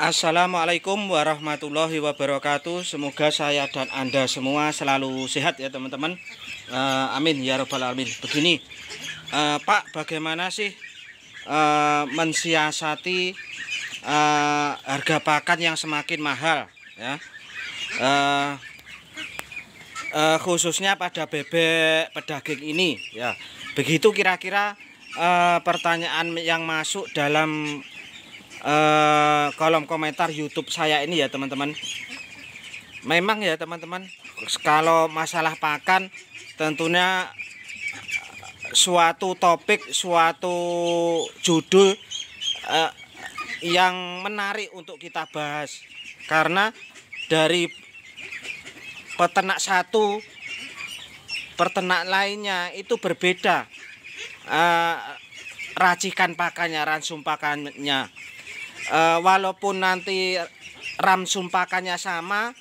Assalamualaikum warahmatullahi wabarakatuh. Semoga saya dan Anda semua selalu sehat ya teman-teman. Amin ya robbal alamin. Begini, Pak, bagaimana sih mensiasati harga pakan yang semakin mahal ya? Khususnya pada bebek pedaging ini ya. Begitu kira-kira pertanyaan yang masuk dalam kolom komentar YouTube saya ini ya teman-teman. Memang ya teman-teman, kalau masalah pakan tentunya suatu topik, suatu judul yang menarik untuk kita bahas, karena dari peternak satu peternak lainnya itu berbeda racikan pakannya, ransum pakannya. Walaupun nanti ramsum pakannya sama,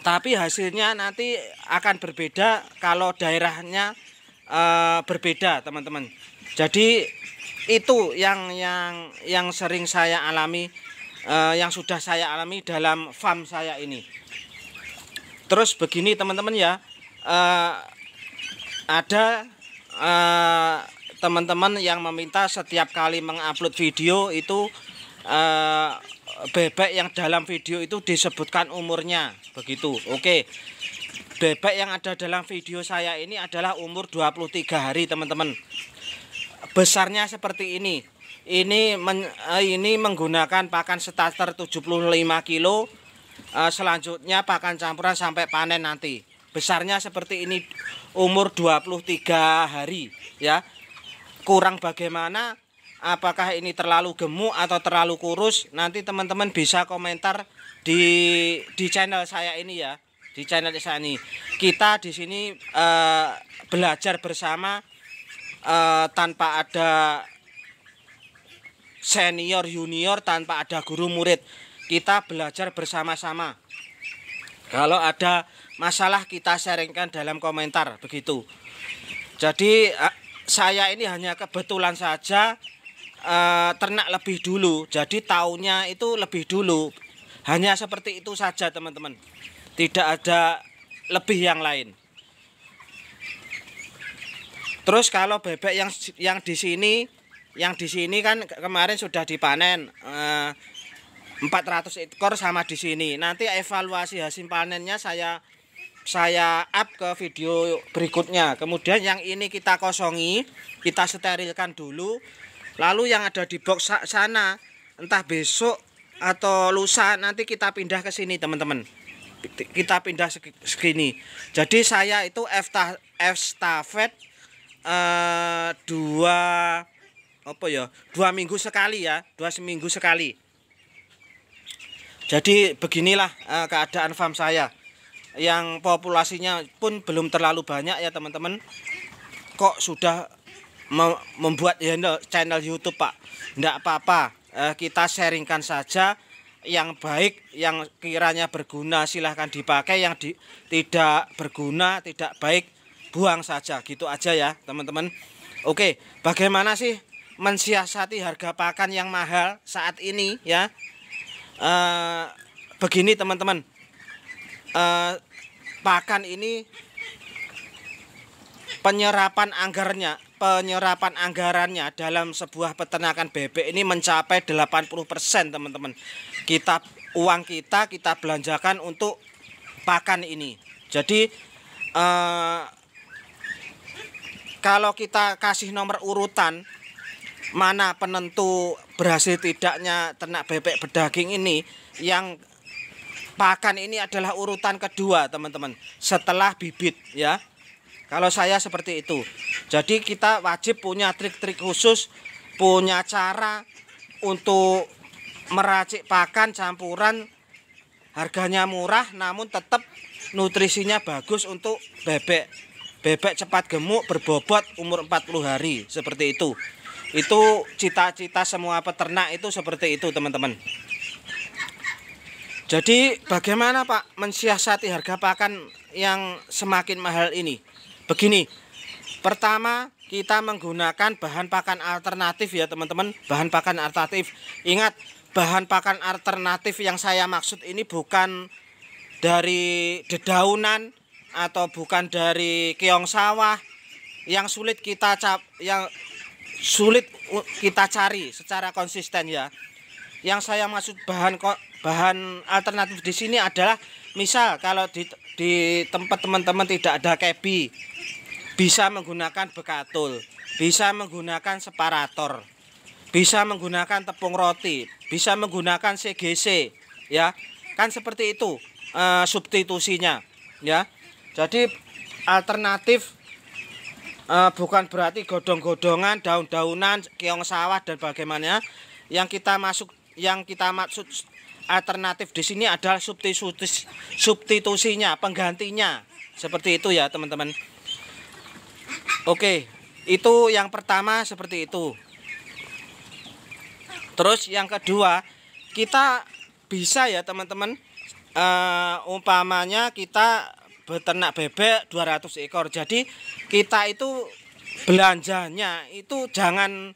tapi hasilnya nanti akan berbeda kalau daerahnya berbeda teman-teman. Jadi itu yang sering saya alami, yang sudah saya alami dalam farm saya ini. Terus begini teman-teman ya, ada teman-teman yang meminta setiap kali mengupload video itu bebek yang dalam video itu disebutkan umurnya begitu. Oke, bebek yang ada dalam video saya ini adalah umur 23 hari teman-teman. Besarnya seperti ini. Ini menggunakan pakan starter 75 kilo. Selanjutnya pakan campuran sampai panen nanti. Besarnya seperti ini, umur 23 hari ya. Kurang bagaimana, apakah ini terlalu gemuk atau terlalu kurus, nanti teman-teman bisa komentar di channel saya ini ya. Di channel saya ini kita di sini belajar bersama, tanpa ada senior junior, tanpa ada guru murid. Kita belajar bersama-sama. Kalau ada masalah kita sharingkan dalam komentar begitu. Jadi saya ini hanya kebetulan saja ternak lebih dulu, jadi tahunnya itu lebih dulu. Hanya seperti itu saja teman-teman, tidak ada lebih yang lain. Terus kalau bebek yang di sini kan kemarin sudah dipanen 400 ekor sama di sini. Nanti evaluasi hasil panennya saya up ke video berikutnya. Kemudian yang ini kita kosongi, kita sterilkan dulu. Lalu yang ada di box sana, entah besok atau lusa nanti kita pindah ke sini teman-teman. Kita pindah segini. Jadi saya itu estafet 2 minggu sekali ya, 2 minggu sekali. Jadi beginilah keadaan farm saya, yang populasinya pun belum terlalu banyak ya teman-teman. Kok sudah membuat channel YouTube, Pak? Tidak apa-apa, kita sharingkan saja. Yang baik, yang kiranya berguna silahkan dipakai, yang tidak berguna, tidak baik, buang saja, gitu aja ya teman-teman. Oke, bagaimana sih mensiasati harga pakan yang mahal saat ini ya? Begini teman-teman, pakan ini penyerapan anggarannya dalam sebuah peternakan bebek ini mencapai 80% teman-teman. Uang kita belanjakan untuk pakan ini. Jadi kalau kita kasih nomor urutan mana penentu berhasil tidaknya ternak bebek pedaging ini, yang pakan ini adalah urutan kedua teman-teman, setelah bibit ya. Kalau saya seperti itu. Jadi kita wajib punya trik-trik khusus, punya cara untuk meracik pakan campuran, harganya murah namun tetap nutrisinya bagus untuk bebek. Bebek cepat gemuk, berbobot, umur 40 hari, seperti itu. Itu cita-cita semua peternak itu seperti itu teman-teman. Jadi bagaimana Pak mensiasati harga pakan yang semakin mahal ini? Begini, pertama kita menggunakan bahan pakan alternatif ya teman-teman, bahan pakan alternatif. Ingat, bahan pakan alternatif yang saya maksud ini bukan dari dedaunan atau bukan dari keong sawah yang sulit kita cari secara konsisten ya. Yang saya maksud bahan alternatif di sini adalah misal kalau di tempat teman-teman tidak ada kebi, bisa menggunakan bekatul, bisa menggunakan separator, bisa menggunakan tepung roti, bisa menggunakan CGC ya. Kan seperti itu substitusinya ya. Jadi alternatif bukan berarti godong-godongan, daun-daunan, keong sawah dan bagaimana. Yang kita maksud alternatif di sini adalah substitusinya, penggantinya. Seperti itu ya, teman-teman. Oke, itu yang pertama seperti itu. Terus yang kedua, kita bisa ya, teman-teman. Umpamanya kita beternak bebek 200 ekor. Jadi kita itu belanjanya itu jangan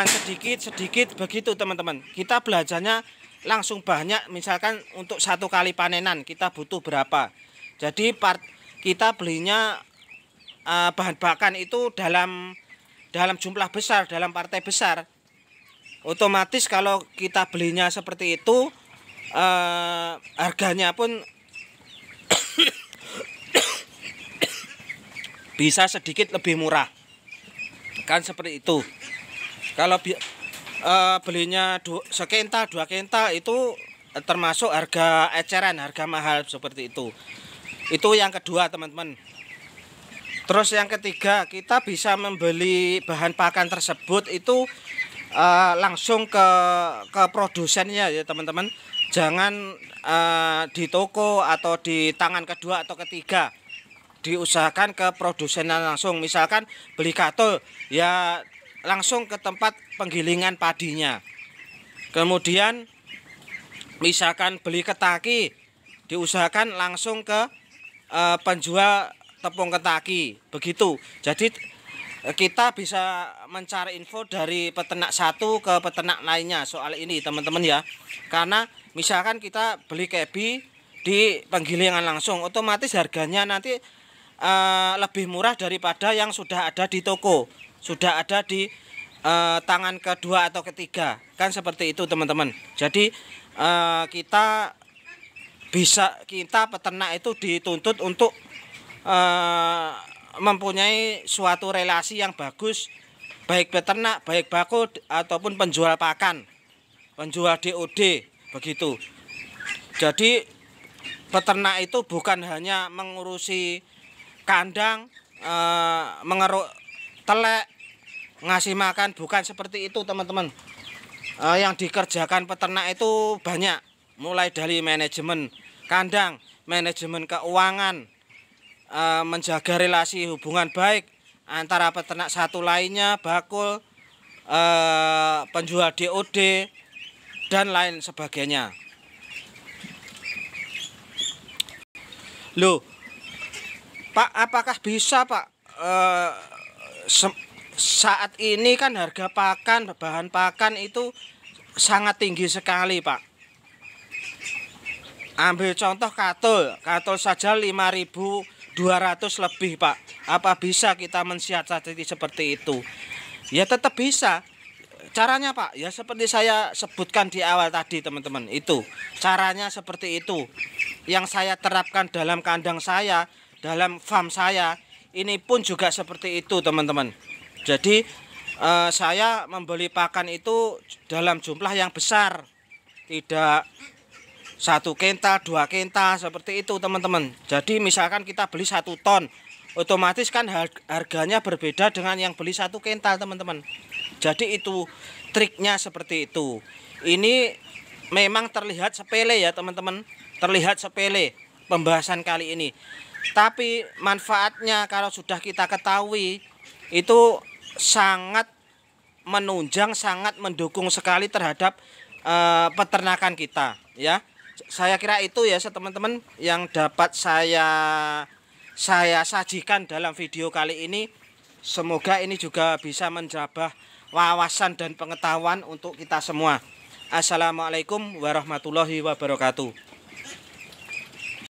sedikit begitu teman-teman. Kita belanjanya langsung banyak, misalkan untuk 1 kali panenan kita butuh berapa. Jadi kita belinya bahan pakan itu dalam jumlah besar, dalam partai besar. Otomatis kalau kita belinya seperti itu harganya pun bisa sedikit lebih murah, kan seperti itu. Kalau belinya sekental 2 kental itu termasuk harga eceran, harga mahal seperti itu. Itu yang kedua teman-teman. Terus yang ketiga, kita bisa membeli bahan pakan tersebut itu langsung ke produsennya ya teman-teman. Jangan di toko atau di tangan kedua atau ketiga. Diusahakan ke produsennya langsung. Misalkan beli katul ya langsung ke tempat penggilingan padinya. Kemudian misalkan beli ketaki, diusahakan langsung ke penjual tepung ketaki. Begitu. Jadi kita bisa mencari info dari peternak satu ke peternak lainnya soal ini teman-teman ya. Karena misalkan kita beli kebi di penggilingan langsung, otomatis harganya nanti lebih murah daripada yang sudah ada di toko, sudah ada di tangan kedua atau ketiga, kan seperti itu teman-teman. Jadi kita peternak itu dituntut untuk mempunyai suatu relasi yang bagus, baik peternak, baik bakul ataupun penjual pakan, penjual DOD begitu. Jadi peternak itu bukan hanya mengurusi kandang, mengeruk telek, ngasih makan, bukan seperti itu teman-teman. Yang dikerjakan peternak itu banyak, mulai dari manajemen kandang, manajemen keuangan, menjaga relasi hubungan baik antara peternak satu lainnya, bakul, penjual DOD dan lain sebagainya. Loh, Pak, apakah bisa Pak? Saat ini kan harga pakan, bahan pakan itu sangat tinggi sekali Pak. Ambil contoh katul saja 5.200 lebih Pak. Apa bisa kita mensiasati seperti itu? Ya tetap bisa. Caranya Pak, ya seperti saya sebutkan di awal tadi teman-teman. Itu caranya seperti itu. Yang saya terapkan dalam kandang saya, dalam farm saya, ini pun juga seperti itu teman-teman. Jadi saya membeli pakan itu dalam jumlah yang besar, tidak 1 kental, 2 kental seperti itu teman-teman. Jadi misalkan kita beli 1 ton, otomatis kan harganya berbeda dengan yang beli 1 kental teman-teman. Jadi itu triknya seperti itu. Ini memang terlihat sepele ya teman-teman, terlihat sepele pembahasan kali ini. Tapi manfaatnya kalau sudah kita ketahui itu sangat menunjang, sangat mendukung sekali terhadap peternakan kita ya. Saya kira itu ya teman-teman yang dapat saya sajikan dalam video kali ini. Semoga ini juga bisa menjabah wawasan dan pengetahuan untuk kita semua. Assalamualaikum warahmatullahi wabarakatuh.